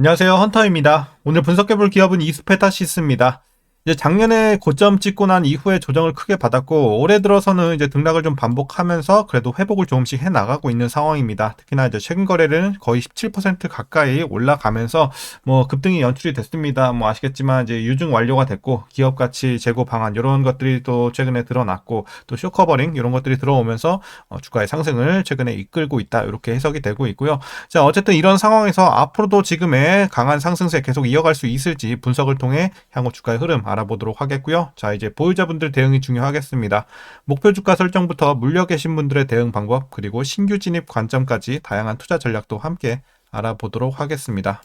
안녕하세요. 헌터입니다. 오늘 분석해볼 기업은 이스페타시스입니다. 이제 작년에 고점 찍고 난 이후에 조정을 크게 받았고 올해 들어서는 이제 등락을 좀 반복하면서 그래도 회복을 조금씩 해 나가고 있는 상황입니다. 특히나 이제 최근 거래는 거의 17% 가까이 올라가면서 뭐 급등이 연출이 됐습니다. 뭐 아시겠지만 이제 유증 완료가 됐고 기업 가치 재고 방안 이런 것들이 또 최근에 드러났고 또 쇼커버링 이런 것들이 들어오면서 주가의 상승을 최근에 이끌고 있다 이렇게 해석이 되고 있고요. 자, 어쨌든 이런 상황에서 앞으로도 지금의 강한 상승세 계속 이어갈 수 있을지 분석을 통해 향후 주가의 흐름 알아보도록 하겠고요. 자, 이제 보유자분들 대응이 중요하겠습니다. 목표 주가 설정부터 물려 계신 분들의 대응 방법 그리고 신규 진입 관점까지 다양한 투자 전략도 함께 알아보도록 하겠습니다.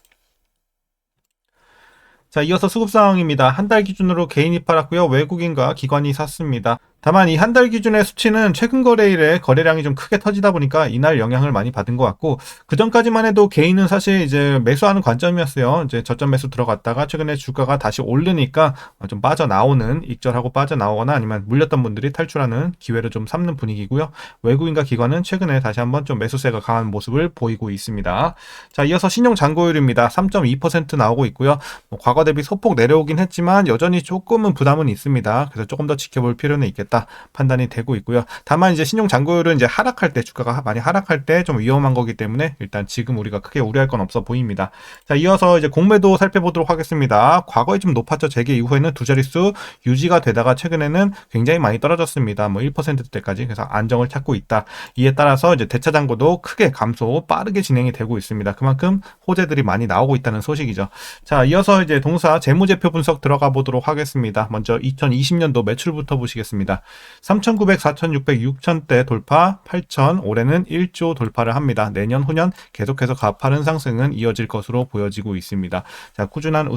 자, 이어서 수급 상황입니다. 한 달 기준으로 개인이 팔았고요. 외국인과 기관이 샀습니다. 다만 이 한 달 기준의 수치는 최근 거래일에 거래량이 좀 크게 터지다 보니까 이날 영향을 많이 받은 것 같고, 그 전까지만 해도 개인은 사실 이제 매수하는 관점이었어요. 이제 저점 매수 들어갔다가 최근에 주가가 다시 오르니까 좀 빠져나오는, 익절하고 빠져나오거나 아니면 물렸던 분들이 탈출하는 기회를 좀 삼는 분위기고요. 외국인과 기관은 최근에 다시 한번 좀 매수세가 강한 모습을 보이고 있습니다. 자, 이어서 신용 잔고율입니다. 3.2% 나오고 있고요. 과거 대비 소폭 내려오긴 했지만 여전히 조금은 부담은 있습니다. 그래서 조금 더 지켜볼 필요는 있겠다 판단이 되고 있고요. 다만 이제 신용 잔고율은 이제 하락할 때, 주가가 많이 하락할 때 좀 위험한 거기 때문에 일단 지금 우리가 크게 우려할 건 없어 보입니다. 자, 이어서 이제 공매도 살펴보도록 하겠습니다. 과거에 좀 높았죠. 재개 이후에는 두 자릿수 유지가 되다가 최근에는 굉장히 많이 떨어졌습니다. 뭐 1%대까지. 그래서 안정을 찾고 있다. 이에 따라서 이제 대차 잔고도 크게 감소, 빠르게 진행이 되고 있습니다. 그만큼 호재들이 많이 나오고 있다는 소식이죠. 자, 이어서 이제 동사 재무제표 분석 들어가 보도록 하겠습니다. 먼저 2020년도 매출부터 보시겠습니다. 3,900, 4,600, 6,000대 돌파, 8,000, 올해는 1조 돌파를 합니다. 내년, 후년 계속해서 가파른 상승은 이어질 것으로 보여지고 있습니다. 자, 꾸준한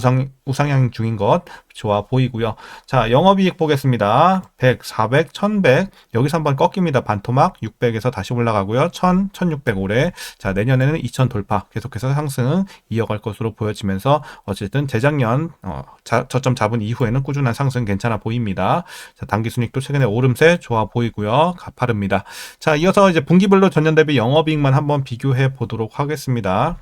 우상향 중인 것 좋아 보이고요. 자, 영업이익 보겠습니다. 100, 400, 1,100, 여기서 한번 꺾입니다. 반토막, 600에서 다시 올라가고요. 1,000, 1,600 올해, 자, 내년에는 2,000 돌파, 계속해서 상승 이어갈 것으로 보여지면서 어쨌든 재작년 저점 잡은 이후에는 꾸준한 상승 괜찮아 보입니다. 자, 당기순이익도 최근에 오름세 좋아 보이고요. 가파릅니다. 자, 이어서 이제 분기별로 전년 대비 영업이익만 한번 비교해 보도록 하겠습니다.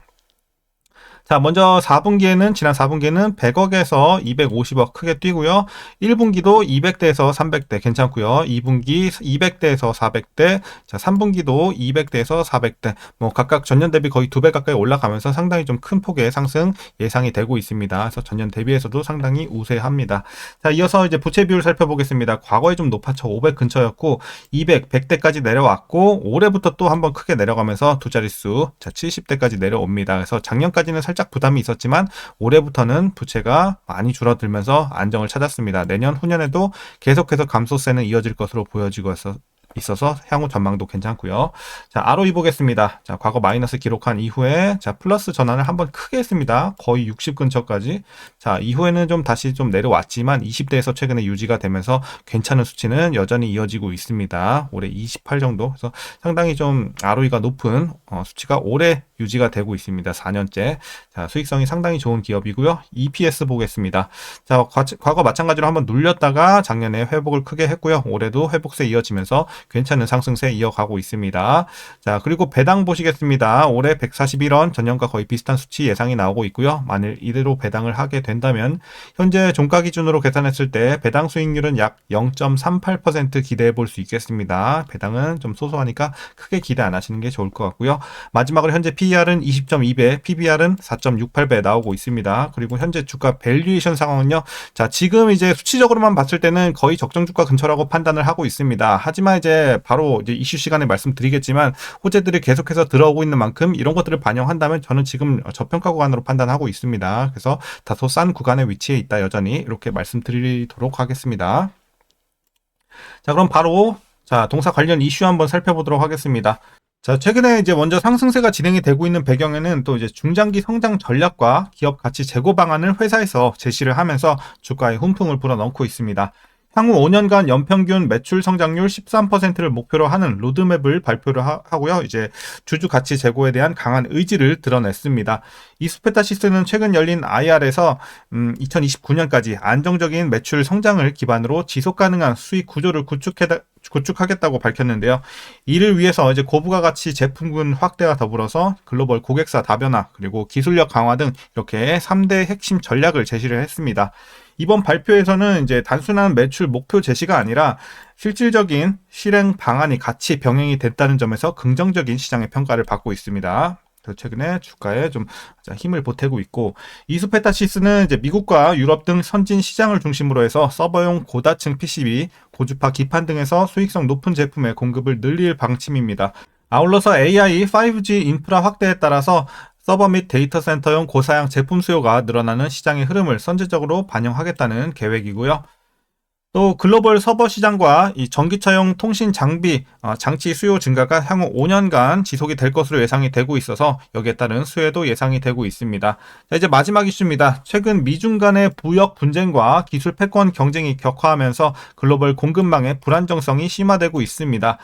자, 먼저 4분기에는, 지난 4분기에는 100억에서 250억 크게 뛰고요. 1분기도 200대에서 300대 괜찮고요. 2분기 200대에서 400대, 자, 3분기도 200대에서 400대, 뭐 각각 전년 대비 거의 2배 가까이 올라가면서 상당히 좀 큰 폭의 상승 예상이 되고 있습니다. 그래서 전년 대비해서도 상당히 우세합니다. 자, 이어서 이제 부채 비율 살펴보겠습니다. 과거에 좀 높았죠. 500 근처였고 200, 100대까지 내려왔고 올해부터 또 한번 크게 내려가면서 두 자릿수, 자, 70대까지 내려옵니다. 그래서 작년까지는 살짝 부담이 있었지만 올해부터는 부채가 많이 줄어들면서 안정을 찾았습니다. 내년, 후년에도 계속해서 감소세는 이어질 것으로 보여지고 있어서 향후 전망도 괜찮고요. 자, ROE 보겠습니다. 자, 과거 마이너스 기록한 이후에 자, 플러스 전환을 한번 크게 했습니다. 거의 60 근처까지. 자, 이후에는 좀 다시 좀 내려왔지만 20대에서 최근에 유지가 되면서 괜찮은 수치는 여전히 이어지고 있습니다. 올해 28 정도. 그래서 상당히 좀 ROE가 높은 수치가 올해 유지가 되고 있습니다. 4년째. 자, 수익성이 상당히 좋은 기업이고요. EPS 보겠습니다. 자, 과거 마찬가지로 한번 눌렸다가 작년에 회복을 크게 했고요. 올해도 회복세 이어지면서 괜찮은 상승세 이어가고 있습니다. 자, 그리고 배당 보시겠습니다. 올해 141원, 전년과 거의 비슷한 수치 예상이 나오고 있고요. 만일 이대로 배당을 하게 된다면 현재 종가 기준으로 계산했을 때 배당 수익률은 약 0.38% 기대해 볼 수 있겠습니다. 배당은 좀 소소하니까 크게 기대 안 하시는 게 좋을 것 같고요. 마지막으로 현재 PER은 20.2배, PBR은 4.68배 나오고 있습니다. 그리고 현재 주가 밸류에이션 상황은요. 자, 지금 이제 수치적으로만 봤을 때는 거의 적정 주가 근처라고 판단을 하고 있습니다. 하지만 이제 바로 이제 이슈 시간에 말씀드리겠지만 호재들이 계속해서 들어오고 있는 만큼 이런 것들을 반영한다면 저는 지금 저평가 구간으로 판단하고 있습니다. 그래서 다소 싼 구간에 위치해 있다 여전히 이렇게 말씀드리도록 하겠습니다. 자, 그럼 바로 자, 동사 관련 이슈 한번 살펴보도록 하겠습니다. 자, 최근에 이제 먼저 상승세가 진행이 되고 있는 배경에는 또 이제 중장기 성장 전략과 기업 가치 제고 방안을 회사에서 제시를 하면서 주가에 훈풍을 불어넣고 있습니다. 향후 5년간 연평균 매출 성장률 13%를 목표로 하는 로드맵을 발표를 하고요. 이제 주주 가치 제고에 대한 강한 의지를 드러냈습니다. 이스페타시스는 최근 열린 IR에서 2029년까지 안정적인 매출 성장을 기반으로 지속 가능한 수익 구조를 구축하겠다고 밝혔는데요. 이를 위해서 이제 고부가 가치 제품군 확대와 더불어서 글로벌 고객사 다변화 그리고 기술력 강화 등 이렇게 3대 핵심 전략을 제시를 했습니다. 이번 발표에서는 이제 단순한 매출 목표 제시가 아니라 실질적인 실행 방안이 같이 병행이 됐다는 점에서 긍정적인 시장의 평가를 받고 있습니다. 최근에 주가에 좀 힘을 보태고 있고, 이스페타시스는 이제 미국과 유럽 등 선진 시장을 중심으로 해서 서버용 고다층 PCB, 고주파 기판 등에서 수익성 높은 제품의 공급을 늘릴 방침입니다. 아울러서 AI, 5G 인프라 확대에 따라서 서버 및 데이터 센터용 고사양 제품 수요가 늘어나는 시장의 흐름을 선제적으로 반영하겠다는 계획이고요. 또 글로벌 서버 시장과 이 전기차용 통신 장비, 장치 수요 증가가 향후 5년간 지속이 될 것으로 예상이 되고 있어서 여기에 따른 수혜도 예상이 되고 있습니다. 자, 이제 마지막 이슈입니다. 최근 미중 간의 무역 분쟁과 기술 패권 경쟁이 격화하면서 글로벌 공급망의 불안정성이 심화되고 있습니다.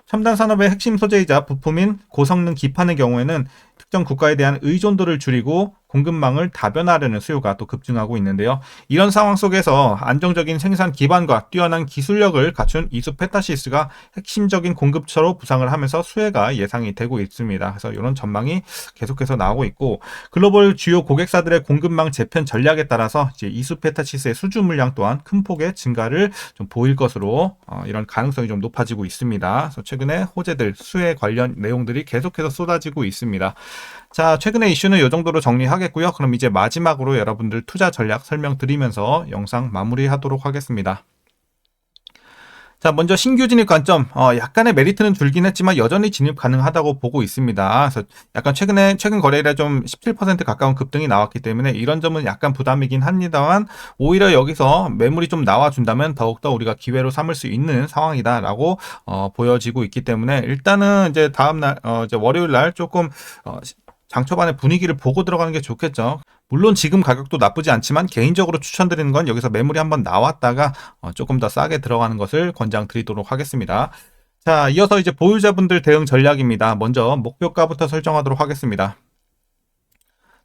첨단 산업의 핵심 소재이자 부품인 고성능 기판의 경우에는 특정 국가에 대한 의존도를 줄이고 공급망을 다변화하려는 수요가 또 급증하고 있는데요. 이런 상황 속에서 안정적인 생산 기반과 뛰어난 기술력을 갖춘 이스페타시스가 핵심적인 공급처로 부상을 하면서 수혜가 예상이 되고 있습니다. 그래서 이런 전망이 계속해서 나오고 있고, 글로벌 주요 고객사들의 공급망 재편 전략에 따라서 이제 이스페타시스의 수주 물량 또한 큰 폭의 증가를 좀 보일 것으로 이런 가능성이 좀 높아지고 있습니다. 그래서 최근에 호재들, 수혜 관련 내용들이 계속해서 쏟아지고 있습니다. 자, 최근의 이슈는 이 정도로 정리하겠고요. 그럼 이제 마지막으로 여러분들 투자 전략 설명드리면서 영상 마무리하도록 하겠습니다. 자, 먼저 신규 진입 관점, 약간의 메리트는 줄긴 했지만 여전히 진입 가능하다고 보고 있습니다. 그래서 약간 최근 거래일에 좀 17% 가까운 급등이 나왔기 때문에 이런 점은 약간 부담이긴 합니다만, 오히려 여기서 매물이 좀 나와준다면 더욱더 우리가 기회로 삼을 수 있는 상황이다라고 보여지고 있기 때문에, 일단은 이제 다음날 이제 월요일 날 조금 장 초반에 분위기를 보고 들어가는 게 좋겠죠. 물론 지금 가격도 나쁘지 않지만 개인적으로 추천드리는 건 여기서 매물이 한번 나왔다가 조금 더 싸게 들어가는 것을 권장드리도록 하겠습니다. 자, 이어서 이제 보유자분들 대응 전략입니다. 먼저 목표가부터 설정하도록 하겠습니다.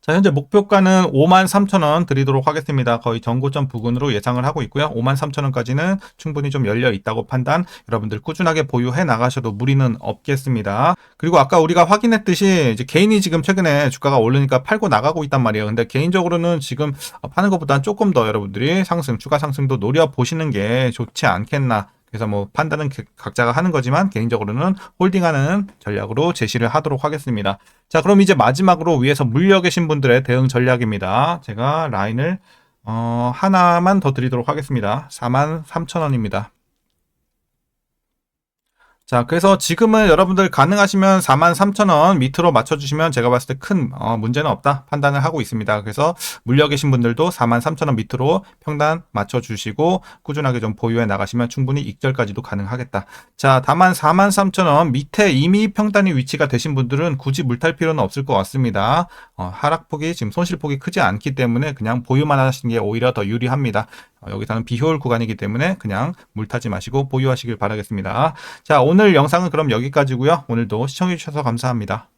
자, 현재 목표가는 53,000원 드리도록 하겠습니다. 거의 전고점 부근으로 예상을 하고 있고요. 53,000원까지는 충분히 좀 열려 있다고 판단, 여러분들 꾸준하게 보유해 나가셔도 무리는 없겠습니다. 그리고 아까 우리가 확인했듯이 이제 개인이 지금 최근에 주가가 오르니까 팔고 나가고 있단 말이에요. 근데 개인적으로는 지금 파는 것보다는 조금 더 여러분들이 추가 상승도 노려보시는 게 좋지 않겠나. 그래서 뭐 판단은 각자가 하는 거지만 개인적으로는 홀딩하는 전략으로 제시를 하도록 하겠습니다. 자, 그럼 이제 마지막으로 위에서 물려 계신 분들의 대응 전략입니다. 제가 라인을 하나만 더 드리도록 하겠습니다. 43,000원입니다. 자, 그래서 지금은 여러분들 가능하시면 43,000원 밑으로 맞춰주시면 제가 봤을 때 큰 문제는 없다 판단을 하고 있습니다. 그래서 물려 계신 분들도 43,000원 밑으로 평단 맞춰주시고 꾸준하게 좀 보유해 나가시면 충분히 익절까지도 가능하겠다. 자, 다만 43,000원 밑에 이미 평단이 위치가 되신 분들은 굳이 물탈 필요는 없을 것 같습니다. 하락폭이 지금 손실폭이 크지 않기 때문에 그냥 보유만 하시는 게 오히려 더 유리합니다. 여기서는 비효율 구간이기 때문에 그냥 물타지 마시고 보유하시길 바라겠습니다. 자, 오늘 영상은 그럼 여기까지고요. 오늘도 시청해주셔서 감사합니다.